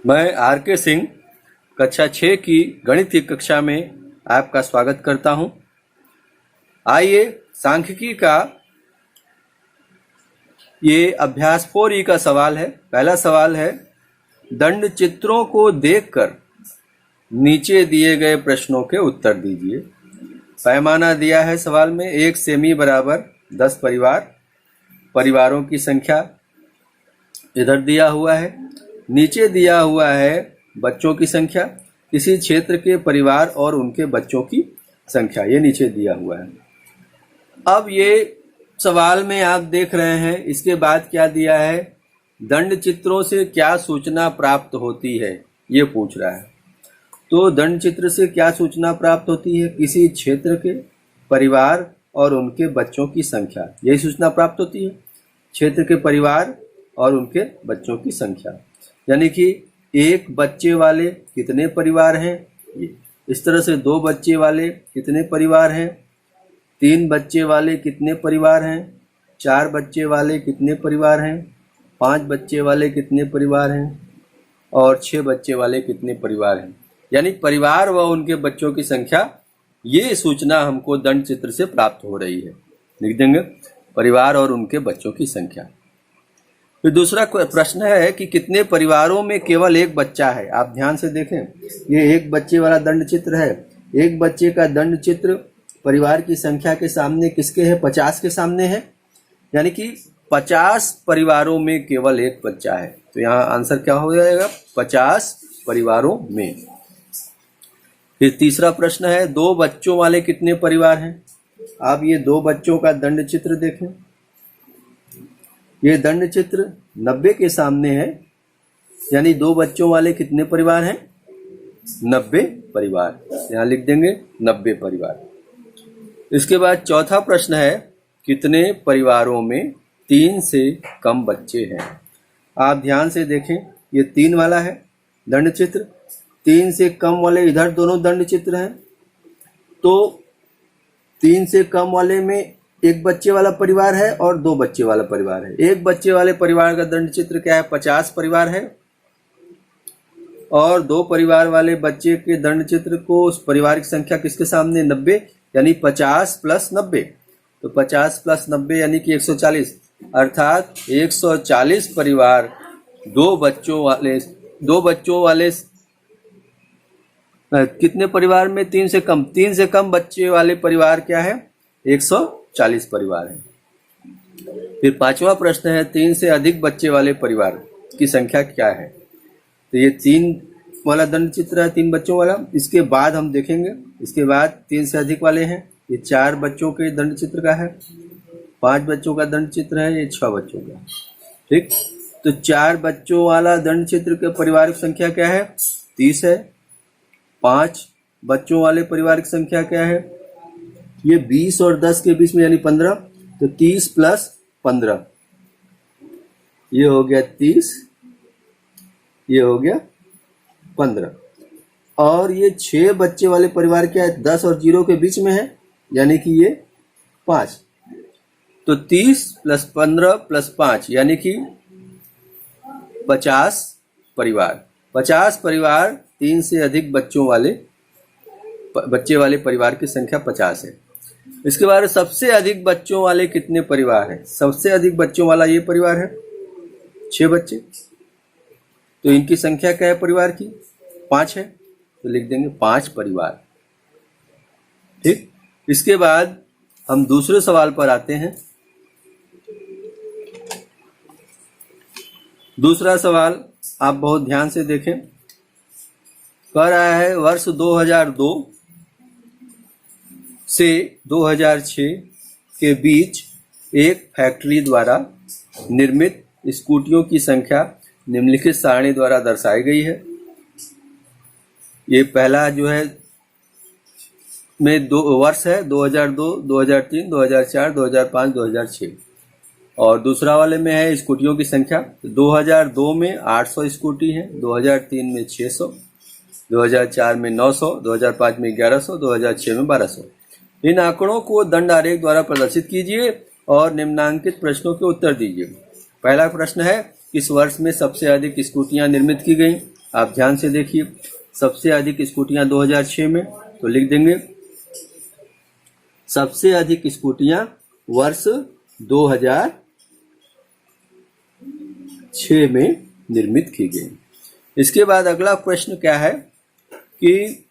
मैं आर के सिंह कक्षा 6 की गणित की कक्षा में आपका स्वागत करता हूं। आइए सांख्यिकी का ये अभ्यास 4E का सवाल है। पहला सवाल है, दंड चित्रों को देखकर नीचे दिए गए प्रश्नों के उत्तर दीजिए। पैमाना दिया है सवाल में 1 सेमी बराबर 10 परिवारों की संख्या इधर दिया हुआ है। नीचे दिया हुआ है बच्चों की संख्या, किसी क्षेत्र के परिवार और उनके बच्चों की संख्या, ये नीचे दिया हुआ है। अब ये सवाल में आप देख रहे हैं, इसके बाद क्या दिया है, दंड चित्रों से क्या सूचना प्राप्त होती है, ये पूछ रहा है। तो दंड चित्र से क्या सूचना प्राप्त होती है, किसी क्षेत्र के परिवार और उनके बच्चों की संख्या, यही सूचना प्राप्त होती है। क्षेत्र के परिवार और उनके बच्चों की संख्या, यानी कि एक बच्चे वाले कितने परिवार हैं, ये इस तरह से 2 बच्चे वाले कितने परिवार हैं, 3 बच्चे वाले कितने परिवार हैं, 4 बच्चे वाले कितने परिवार हैं, 5 बच्चे वाले कितने परिवार हैं और 6 बच्चे वाले कितने परिवार हैं। यानी परिवार व उनके बच्चों की संख्या, ये सूचना हमको दंड चित्र से प्राप्त हो रही है। लिख देंगे परिवार और उनके बच्चों की संख्या। फिर दूसरा प्रश्न है कि कितने परिवारों में केवल एक बच्चा है। आप ध्यान से देखें, ये एक बच्चे वाला दंड चित्र है। एक बच्चे का दंड चित्र परिवार की संख्या के सामने किसके है, 50 के सामने है, यानी कि 50 परिवारों में केवल एक बच्चा है। तो यहाँ आंसर क्या हो जाएगा, 50 परिवारों में। फिर तीसरा प्रश्न है, 2 बच्चों वाले कितने परिवार हैं। आप ये 2 बच्चों का दंड चित्र देखें, ये दंड चित्र 90 के सामने है, यानी 2 बच्चों वाले कितने परिवार हैं, 90 परिवार। यहाँ लिख देंगे 90 परिवार। इसके बाद चौथा प्रश्न है, कितने परिवारों में 3 से कम बच्चे हैं। आप ध्यान से देखें, ये 3 वाला है दंड चित्र, 3 से कम वाले इधर दोनों दंड चित्र हैं। तो 3 से कम वाले में एक बच्चे वाला परिवार है और 2 बच्चे वाला परिवार है। एक बच्चे वाले परिवार का दंड चित्र क्या है, 50 परिवार है, और 2 परिवार वाले बच्चे के दंड चित्र को उस परिवार की संख्या किसके सामने, 90, यानी 50 प्लस 90। तो 50 प्लस 90 यानी कि 140, अर्थात 140 परिवार 2 बच्चों वाले कितने परिवार में, 3 से कम। 3 से कम बच्चे वाले परिवार क्या है, 140 परिवार है। फिर पांचवा प्रश्न है, 3 से अधिक बच्चे वाले परिवार की संख्या क्या है। तो ये 3 वाला दंड चित्र है, 3 बच्चों वाला। इसके बाद हम देखेंगे, इसके बाद 3 से अधिक वाले हैं, ये 4 बच्चों के दंड चित्र का है, 5 बच्चों का दंड चित्र है, ये 6 बच्चों का। ठीक, तो 4 बच्चों वाला दंड चित्र के परिवार की संख्या क्या है, 30 है। 5 बच्चों वाले परिवार की संख्या क्या है, ये 20 और 10 के बीच में, यानी 15। तो 30 प्लस 15, ये हो गया 30, ये हो गया 15। और ये 6 बच्चे वाले परिवार क्या है, 10 और 0 के बीच में है, यानी कि ये 5। तो 30 प्लस 15 प्लस 5 यानी कि 50 परिवार। 50 परिवार 3 से अधिक बच्चे वाले परिवार की संख्या 50 है। इसके बाद सबसे अधिक बच्चों वाले कितने परिवार हैं। सबसे अधिक बच्चों वाला ये परिवार है, 6 बच्चे। तो इनकी संख्या क्या है परिवार की, 5 है। तो लिख देंगे 5 परिवार। ठीक, इसके बाद हम दूसरे सवाल पर आते हैं। दूसरा सवाल आप बहुत ध्यान से देखें, कह रहा है वर्ष 2002 से 2006 के बीच एक फैक्ट्री द्वारा निर्मित स्कूटियों की संख्या निम्नलिखित सारणी द्वारा दर्शाई गई है। ये पहला जो है में 2 वर्ष है, 2002, 2003, 2004, 2005, 2006। और दूसरा वाले में है स्कूटियों की संख्या। 2002 में 800 स्कूटी हैं, 2003 में 600, 2004 में 900, 2005 में 1100, 2006 में 1200। इन आंकड़ों को दंड आरेख द्वारा प्रदर्शित कीजिए और निम्नांकित प्रश्नों के उत्तर दीजिए। पहला प्रश्न है, किस वर्ष में सबसे अधिक स्कूटियां निर्मित की गई। आप ध्यान से देखिए, सबसे अधिक स्कूटियां 2006 में, तो लिख देंगे सबसे अधिक स्कूटियां वर्ष 2006 में निर्मित की गई। इसके बाद अगला प्रश्न क्या है कि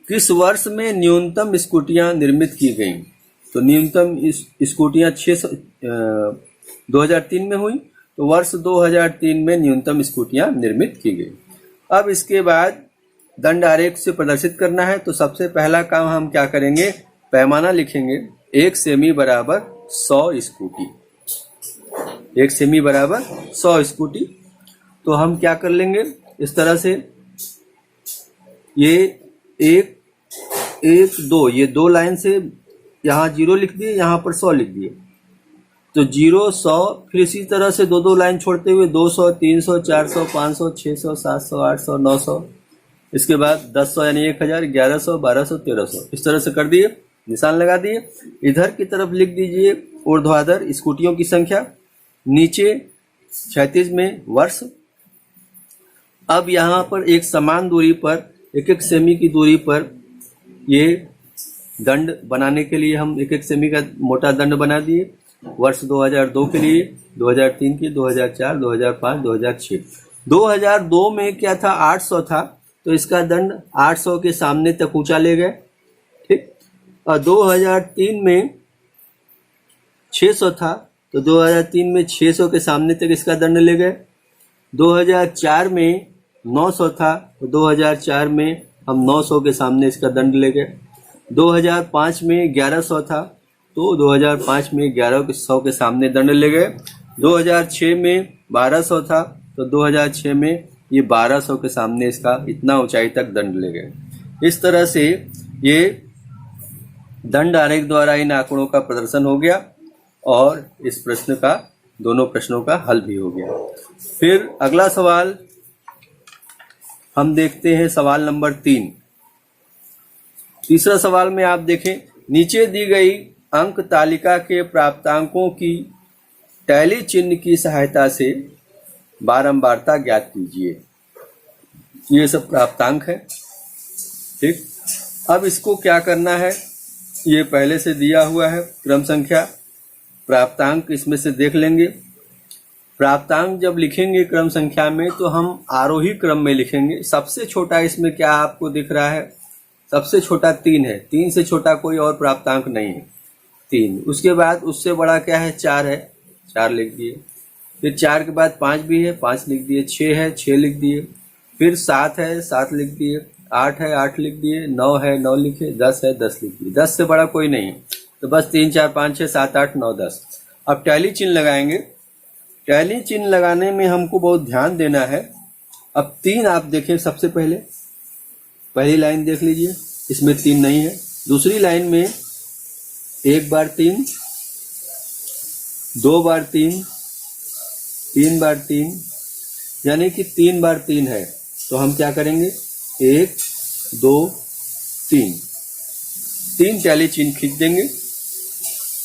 किस वर्ष में न्यूनतम स्कूटियां निर्मित की गई। तो न्यूनतम स्कूटियां 2003 में हुई, तो वर्ष 2003 में न्यूनतम स्कूटियां निर्मित की गई। अब इसके बाद दंड आरेख से प्रदर्शित करना है, तो सबसे पहला काम हम क्या करेंगे, पैमाना लिखेंगे। 1 सेमी बराबर 100 स्कूटी, 1 सेमी बराबर 100 स्कूटी। तो हम क्या कर लेंगे इस तरह से, ये 1 1 2, ये 2 लाइन से यहाँ 0 लिख दिए, यहाँ पर 100 लिख दिए, तो 0 100, फिर इसी तरह से 2 लाइन छोड़ते हुए 200 300 400 500 600 700 800 900, इसके बाद 1000 यानी 1000 1100 1200 1300, इस तरह से कर दिए, निशान लगा दिए। इधर की तरफ लिख दीजिए ऊर्ध्वाधर स्कूटियों की संख्या, नीचे क्षैतिज में वर्ष। अब यहाँ पर एक समान दूरी पर 1-1 सेमी की दूरी पर ये दंड बनाने के लिए हम 1-1 सेमी का मोटा दंड बना दिए। वर्ष 2002 के लिए, 2003 के, 2004, 2005, 2006। 2002 में क्या था, 800 था, तो इसका दंड 800 के सामने तक ऊंचा ले गए, ठीक। और 2003 में 600 था, तो 2003 में 600 के सामने तक इसका दंड ले गए। 2004 में 900 था, तो 2004 में हम 900 के सामने इसका दंड ले गए। 2005 में 1100 था, तो 2005 में 1100 के सामने दंड ले गए। 2006 में 1200 था, तो 2006 में ये 1200 के सामने इसका इतना ऊंचाई तक दंड ले गए। इस तरह से ये दंड आरेख द्वारा इन आंकड़ों का प्रदर्शन हो गया और इस प्रश्न का, दोनों प्रश्नों का हल भी हो गया। फिर अगला सवाल हम देखते हैं, सवाल नंबर 3। तीसरा सवाल में आप देखें, नीचे दी गई अंक तालिका के प्राप्तांकों की टैली चिन्ह की सहायता से बारंबारता ज्ञात कीजिए। ये सब प्राप्तांक है, ठीक। अब इसको क्या करना है, ये पहले से दिया हुआ है क्रम संख्या, प्राप्तांक इसमें से देख लेंगे। प्राप्तांक जब लिखेंगे क्रम संख्या में, तो हम आरोही क्रम में लिखेंगे। सबसे छोटा इसमें क्या आपको दिख रहा है, सबसे छोटा 3 है, 3 से छोटा कोई और प्राप्तांक नहीं है, 3। उसके बाद उससे बड़ा क्या है, 4 है, 4 लिख दिए। फिर 4 के बाद 5 भी है, 5 लिख दिए। 6 है, 6 लिख दिए। फिर 7 है, 7 लिख दिए। 8 है, 8 लिख दिए। 9 है, 9 लिखे। 10 है, 10 लिख दिए। 10 से बड़ा कोई नहीं है, तो बस 3 4 5 6 7 8 9 10। अब टैली चिन्ह लगाएंगे। टैली चिन्ह लगाने में हमको बहुत ध्यान देना है। अब 3 आप देखें, सबसे पहले पहली लाइन देख लीजिए, इसमें 3 नहीं है। दूसरी लाइन में 1 बार 3, 2 बार 3, 3 बार 3, यानी कि 3 बार 3 है। तो हम क्या करेंगे, 1 2 3, 3 टैली चिन्ह खींच देंगे।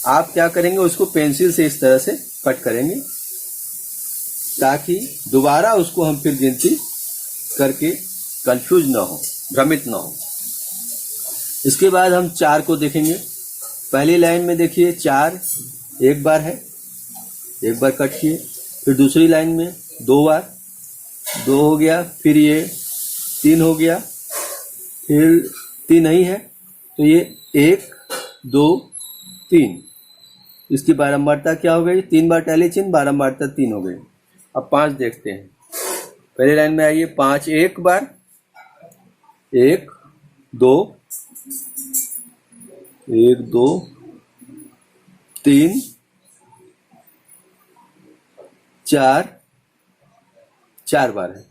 आप क्या करेंगे, उसको पेंसिल से इस तरह से कट करेंगे, ताकि दोबारा उसको हम फिर गिनती करके कंफ्यूज ना हो, भ्रमित ना हो। इसके बाद हम 4 को देखेंगे। पहली लाइन में देखिए 4 1 बार है, 1 बार कट किए। फिर दूसरी लाइन में 2 बार, 2 हो गया। फिर ये 3 हो गया, फिर 3 नहीं है, तो ये 1 2 3। इसकी बारंबारता क्या हो गई, 3 बार टैली चिन्ह, बारंबारता 3 हो गई। अब 5 देखते हैं। पहली लाइन में आइए, 5 1 बार, 1 2 1 2 3 4, 4 बार है,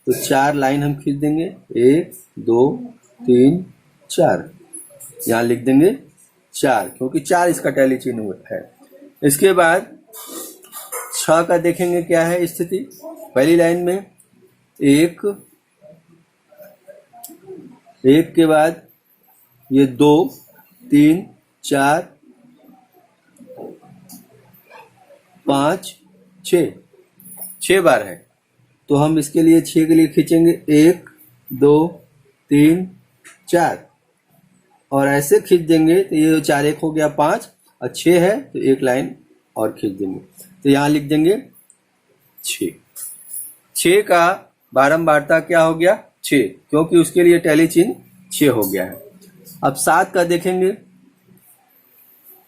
तो 4 लाइन हम खींच देंगे। 1 2 3 4, यहाँ लिख देंगे 4, क्योंकि 4 इसका टैली चिन्ह है। इसके बाद 6 का देखेंगे क्या है स्थिति। पहली लाइन में 1 के बाद ये 2 3 4 5 6 बार है। तो हम इसके लिए 6 के लिए खींचेंगे 1 2 3 4 और ऐसे खींच देंगे तो ये 4 1 हो गया 5 और 6 है तो एक लाइन और खींच देंगे। तो यहाँ लिख देंगे 6। 6 का बारंबारता क्या हो गया 6, क्योंकि उसके लिए टैली चिन्ह 6 हो गया है। अब 7 का देखेंगे,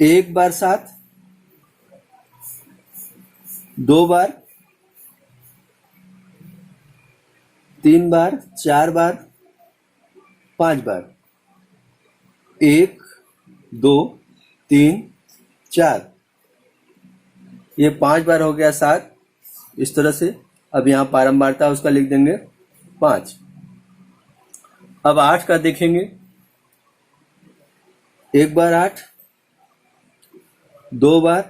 1 बार 7, 2 बार, 3 बार, 4 बार, 5 बार, 1 2 3 4, ये 5 बार हो गया 7। इस तरह से अब यहाँ बारंबारता उसका लिख देंगे 5। अब 8 का देखेंगे, 1 बार 8, 2 बार,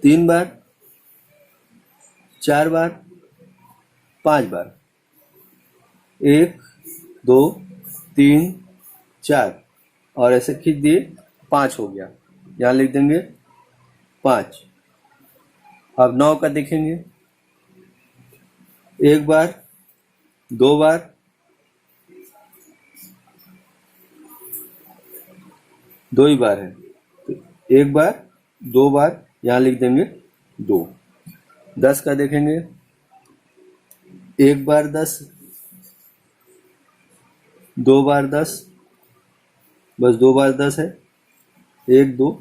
3 बार, 4 बार, 5 बार, 1 2 3 4 और ऐसे खींच दिए 5 हो गया, यहाँ लिख देंगे 5। अब 9 का देखेंगे, 1 बार, 2 बार, 2 ही बार है तो 1 बार 2 बार, यहाँ लिख देंगे 2। 10 का देखेंगे, 1 बार 10, 2 बार 10, बस 2 बार 10 है, 1 2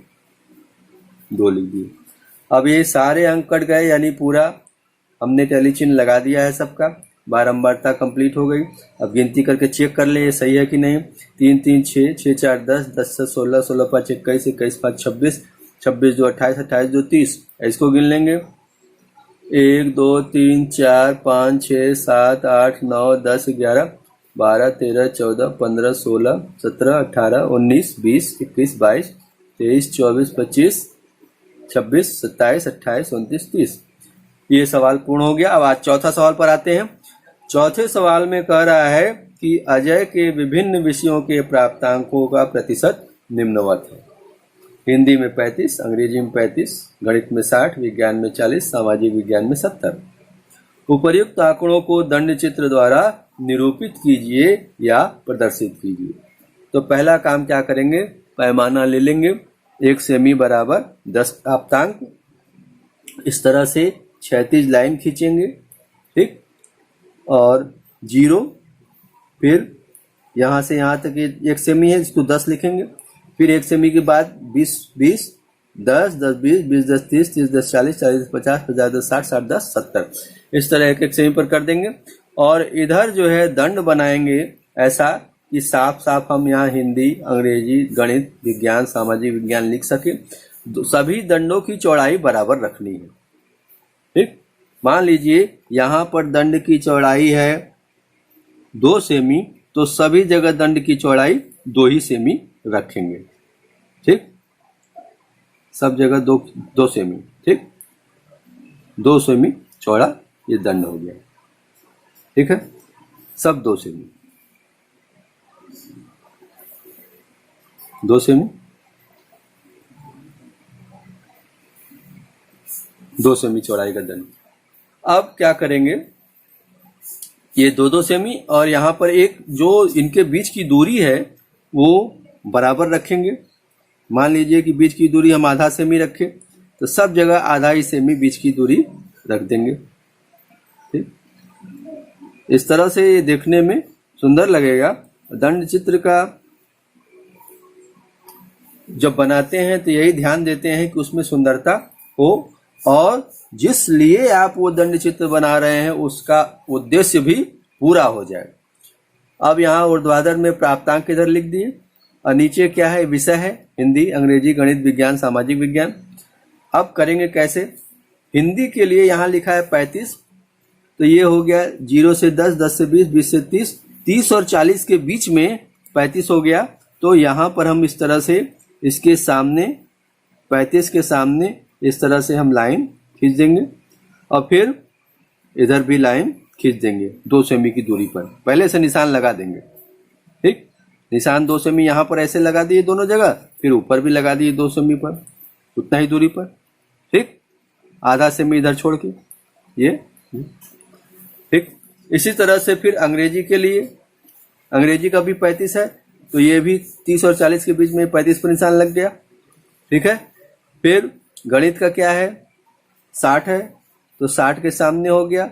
2 लिख दिए। अब ये सारे अंक कट गए, यानी पूरा हमने टैली चिन्ह लगा दिया है सबका, बारंबारता कंप्लीट हो गई। अब गिनती करके चेक कर ले ये सही है कि नहीं। 3 3 6, 6 4 10, 10 से 16, 16 5 21, 21 5 26, 26 2 28, 28 2 30। इसको गिन लेंगे, 1 2 3 4 5 6 7 8 9 10 11 12 13 14 15 16 17 18 19 20 21 22 23 24 25 26 27 28 29 30। ये सवाल पूर्ण हो गया। अब आज चौथा सवाल पर आते हैं। चौथे सवाल में कह रहा है कि अजय के विभिन्न विषयों के प्राप्तांकों का प्रतिशत निम्नवत है। हिंदी में 35, अंग्रेजी में 35, गणित में 60, विज्ञान में 40, सामाजिक विज्ञान में 70। उपर्युक्त आंकड़ों को दंड चित्र द्वारा निरूपित कीजिए या प्रदर्शित कीजिए। तो पहला काम क्या करेंगे, पैमाना ले लेंगे। 1 सेमी बराबर 10 प्राप्तांक, इस तरह से 36 लाइन खींचेंगे, ठीक, और 0, फिर यहाँ से यहाँ तक 1 सेमी है, इसको 10 लिखेंगे। फिर 1 सेमी के बाद 20 20, 10 10 20, 20 10 30, 30 10 40, 40 10 50, 50 10 60, 60 10 70। इस तरह 1 1 सेमी पर कर देंगे। और इधर जो है दंड बनाएंगे ऐसा कि साफ साफ हम यहाँ हिंदी, अंग्रेजी, गणित, विज्ञान, सामाजिक विज्ञान लिख सके। सभी दंडों की चौड़ाई बराबर रखनी है, ठीक। मान लीजिए यहाँ पर दंड की चौड़ाई है 2 सेमी, तो सभी जगह दंड की चौड़ाई 2 ही सेमी रखेंगे, ठीक। सब जगह 2 सेमी, ठीक। 2 सेमी चौड़ा ये दंड हो गया, ठीक है। सब 2 सेमी, 2 सेमी, 2 सेमी चौड़ाई का दंड। अब क्या करेंगे, ये 2 सेमी और यहाँ पर एक जो इनके बीच की दूरी है वो बराबर रखेंगे। मान लीजिए कि बीच की दूरी हम आधा सेमी रखें, तो सब जगह आधा ही सेमी बीच की दूरी रख देंगे, ठीक। इस तरह से ये देखने में सुंदर लगेगा। दंड चित्र का जब बनाते हैं तो यही ध्यान देते हैं कि उसमें सुंदरता हो और जिस लिए आप वो दंड चित्र बना रहे हैं उसका उद्देश्य भी पूरा हो जाए। अब यहाँ ऊर्ध्वाधर में प्राप्तांक इधर लिख दिए और नीचे क्या है, विषय है हिंदी, अंग्रेजी, गणित, विज्ञान, सामाजिक विज्ञान। अब करेंगे कैसे, हिंदी के लिए यहाँ लिखा है 35, तो ये हो गया 0 से 10, 10 से 20, 20 से 30, 30 और 40 के बीच में 35 हो गया। तो यहाँ पर हम इस तरह से इसके सामने 35 के सामने इस तरह से हम लाइन खींच देंगे और फिर इधर भी लाइन खींच देंगे 2 सेमी की दूरी पर। पहले से निशान लगा देंगे, ठीक। निशान 2 सेमी यहाँ पर ऐसे लगा दिए दोनों जगह, फिर ऊपर भी लगा दिए 2 सेमी पर, उतना ही दूरी पर, ठीक। आधा सेमी इधर छोड़ के ये ठीक। इसी तरह से फिर अंग्रेजी के लिए, अंग्रेजी का भी 35 है, तो ये भी 30 और 40 के बीच में 35 पर निशान लग गया। ठीक है। फिर गणित का क्या है, 60 है, तो 60 के सामने हो गया।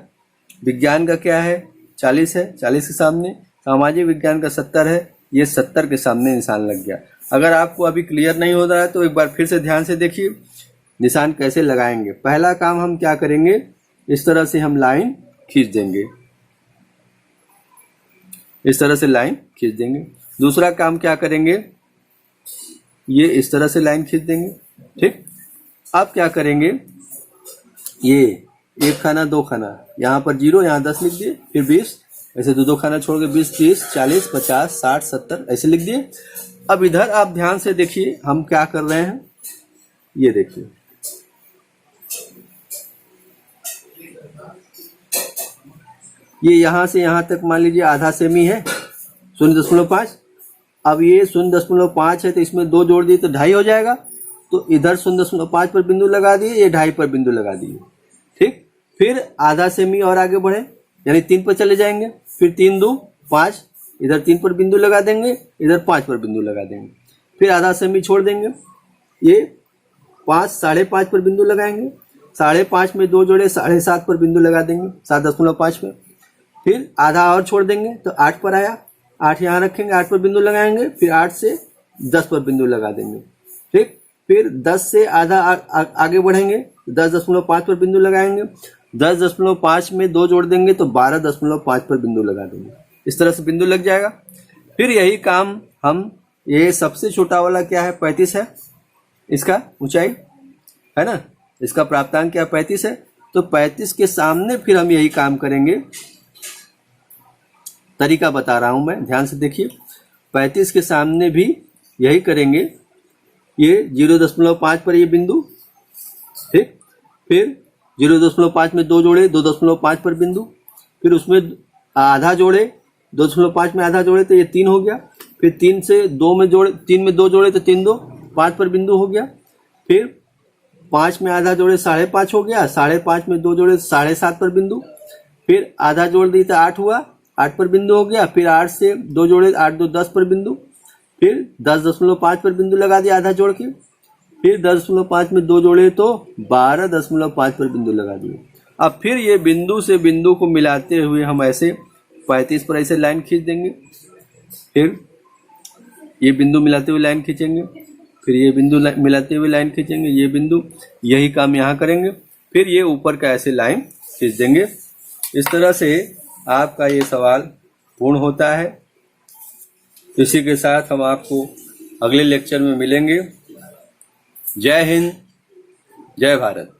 विज्ञान का क्या है, 40 है, 40 के सामने। सामाजिक विज्ञान का 70 है, ये 70 के सामने निशान लग गया। अगर आपको अभी क्लियर नहीं हो रहा है तो एक बार फिर से ध्यान से देखिए निशान कैसे लगाएंगे। पहला काम हम क्या करेंगे, इस तरह से हम लाइन खींच देंगे, इस तरह से लाइन खींच देंगे। दूसरा काम क्या करेंगे, ये इस तरह से लाइन खींच देंगे। ठीक। अब क्या करेंगे, ये एक खाना दो खाना, यहाँ पर 0, यहाँ 10 लिख दिए, फिर 20, ऐसे दो खाना छोड़ के 20, 30, 40, 50, 60, 70 ऐसे लिख दिए। अब इधर आप ध्यान से देखिए हम क्या कर रहे हैं, ये देखिए, ये यहां से यहां तक मान लीजिए आधा सेमी है, 0.5। अब ये 0.5 है तो इसमें 2 जोड़ दिए तो 2.5 हो जाएगा, तो इधर 0.5 पर बिंदु लगा दिए, ये 2.5 पर बिंदु लगा दिए। ठीक। फिर आधा सेमी और आगे बढ़े, यानी 3 पर चले जाएंगे, फिर 3 2 5, इधर 3 पर बिंदु लगा देंगे, इधर 5 पर बिंदु लगा देंगे, फिर आधा सेमी छोड़ देंगे, ये 5 5.5 पर बिंदु लगाएंगे, 5.5 में 2 जोड़े 7.5 पर बिंदु लगा देंगे, 7.5 में, फिर आधा और छोड़ देंगे तो 8 पर आया, 8 यहाँ रखेंगे, 8 पर बिंदु लगाएंगे, फिर 8 से 10 पर बिंदु लगा देंगे। ठीक। फिर 10 से आधा आगे बढ़ेंगे, 10.5 पर बिंदु लगाएंगे, 10.5 में 2 जोड़ देंगे तो 12.5 पर बिंदु लगा देंगे। इस तरह से बिंदु लग जाएगा। फिर यही काम हम, ये सबसे छोटा वाला क्या है, 35 है, इसका ऊंचाई है ना, इसका प्राप्तांक क्या 35 है, तो 35 के सामने फिर हम यही काम करेंगे। तरीका बता रहा हूं मैं, ध्यान से देखिए। 35 के सामने भी यही करेंगे, ये 0.5 पर ये बिंदु। ठीक। फिर 0.5 में 2 जोड़े, 2.5 पर बिंदु, फिर उसमें आधा जोड़े, 2.5 में आधा जोड़े तो ये 3 हो गया, फिर 3 से 2 में जोड़े, 3 में 2 जोड़े तो 3 2 5 पर बिंदु हो गया, फिर 5 में आधा जोड़े 5.5 हो गया, 5.5 में 2 जोड़े 7.5 पर बिंदु, फिर आधा जोड़ दी तो 8 हुआ, 8 पर बिंदु हो गया, फिर 8 से 2 जोड़े, 8 2 10 पर बिंदु, फिर 10.5 पर बिंदु लगा दिया आधा जोड़ के, फिर 10.5 में 2 जोड़े तो 12.5 पर बिंदु लगा दिए। अब फिर ये बिंदु से बिंदु को मिलाते हुए हम ऐसे 35 पर ऐसे लाइन खींच देंगे, फिर ये बिंदु मिलाते हुए लाइन खींचेंगे, फिर ये बिंदु मिलाते हुए लाइन खींचेंगे, ये बिंदु, यही काम यहाँ करेंगे, फिर ये ऊपर का ऐसे लाइन खींच देंगे। इस तरह से आपका ये सवाल पूर्ण होता है। इसी के साथ हम आपको अगले लेक्चर में मिलेंगे। जय हिंद, जय भारत।